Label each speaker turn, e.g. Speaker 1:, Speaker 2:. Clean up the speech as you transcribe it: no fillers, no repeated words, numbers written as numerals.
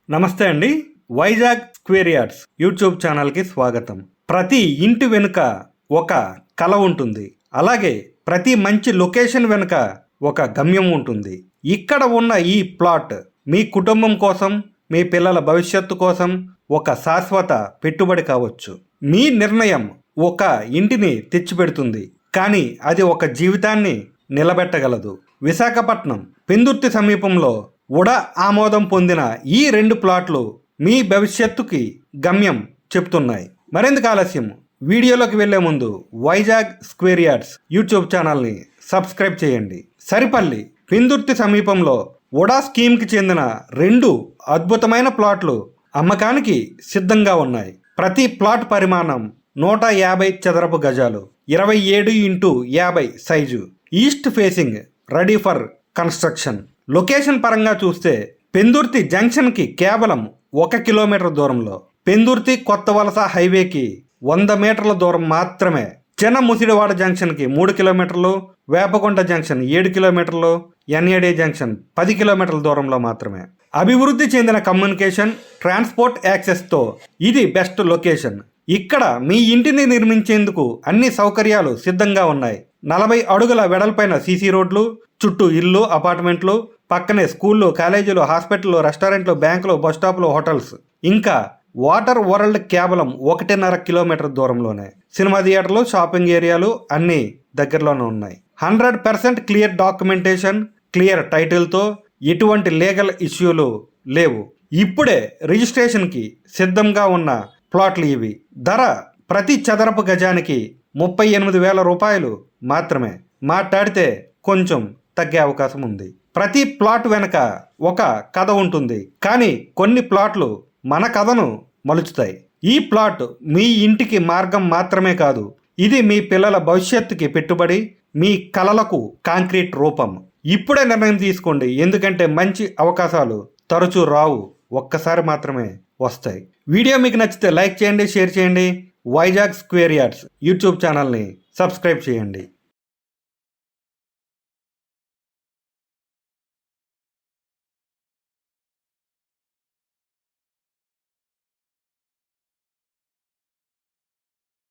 Speaker 1: నమస్తే అండి. Vizag square yards YouTube ఛానల్కి స్వాగతం. ప్రతి ఇంటి వెనుక ఒక కల ఉంటుంది, అలాగే ప్రతి మంచి లొకేషన్ వెనుక ఒక గమ్యం ఉంటుంది. ఇక్కడ ఉన్న ఈ ప్లాట్ మీ కుటుంబం కోసం, మీ పిల్లల భవిష్యత్తు కోసం ఒక శాశ్వత పెట్టుబడి కావచ్చు. మీ నిర్ణయం ఒక ఇంటిని తెచ్చిపెడుతుంది, కానీ అది ఒక జీవితాన్ని నిలబెట్టగలదు. విశాఖపట్నం పెందుర్తి సమీపంలో ఉడా ఆమోదం పొందిన ఈ 2 ప్లాట్లు మీ భవిష్యత్తుకి గమ్యం చెప్తున్నాయి. మరెందుకు ఆలస్యం, వీడియోలోకి వెళ్లే ముందు వైజాగ్ స్క్వేర్ యార్డ్స్ యూట్యూబ్ ఛానల్ని సబ్స్క్రైబ్ చేయండి. సరిపల్లి పెందుర్తి సమీపంలో ఉడా స్కీమ్కి చెందిన 2 అద్భుతమైన ప్లాట్లు అమ్మకానికి సిద్ధంగా ఉన్నాయి. ప్రతి ప్లాట్ పరిమాణం 150 చదరపు గజాలు, 27x50 size, east facing, ready for construction. Location పరంగా చూస్తే పెందుర్తి జంక్షన్కి కేవలం 1 కిలోమీటర్ దూరంలో, పెందుర్తి కొత్త వలస హైవేకి 100 మీటర్ల దూరం మాత్రమే, చిన్న ముసిడివాడ జంక్షన్కి 3 కిలోమీటర్లు, వేపకొండ జంక్షన్ 7 కిలోమీటర్లు, ఎన్ఏడి జంక్షన్ 10 కిలోమీటర్ల దూరంలో మాత్రమే. అభివృద్ధి చెందిన కమ్యూనికేషన్, ట్రాన్స్పోర్ట్ యాక్సెస్తో ఇది బెస్ట్ లొకేషన్. ఇక్కడ మీ ఇంటిని నిర్మించేందుకు అన్ని సౌకర్యాలు సిద్ధంగా ఉన్నాయి. 40 అడుగుల వెడల్పైన సీసీ రోడ్లు, చుట్టూ ఇల్లు, అపార్ట్మెంట్లు, పక్కనే స్కూళ్ళు, కాలేజీలు, హాస్పిటళ్ళు, రెస్టారెంట్లు, బ్యాంకులు, బస్ స్టాపులు, హోటల్స్, ఇంకా వాటర్ వరల్డ్ కేవలం 1.5 కిలోమీటర్ దూరంలోనే. సినిమా థియేటర్లు, షాపింగ్ ఏరియాలు అన్నీ దగ్గరలోనే ఉన్నాయి. 100% క్లియర్ డాక్యుమెంటేషన్, క్లియర్ టైటిల్తో ఎటువంటి లీగల్ ఇష్యూలు లేవు. ఇప్పుడే రిజిస్ట్రేషన్కి సిద్ధంగా ఉన్న ప్లాట్లు ఇవి. ధర ప్రతి చదరపు గజానికి 38,000 రూపాయలు మాత్రమే. మాట్లాడితే కొంచెం తగ్గే అవకాశం ఉంది. ప్రతి ప్లాట్ వెనక ఒక కథ ఉంటుంది, కానీ కొన్ని ప్లాట్లు మన కథను మలుచుతాయి. ఈ ప్లాట్ మీ ఇంటికి మార్గం మాత్రమే కాదు, ఇది మీ పిల్లల భవిష్యత్తుకి పెట్టుబడి, మీ కలలకు కాంక్రీట్ రూపం. ఇప్పుడే నిర్ణయం తీసుకోండి, ఎందుకంటే మంచి అవకాశాలు తరచూ రావు, ఒక్కసారి మాత్రమే వస్తాయి. వీడియో మీకు నచ్చితే లైక్ చేయండి, షేర్ చేయండి. వైజాగ్ స్క్వేర్ యార్డ్స్ యూట్యూబ్ ఛానల్ని సబ్స్క్రైబ్ చేయండి.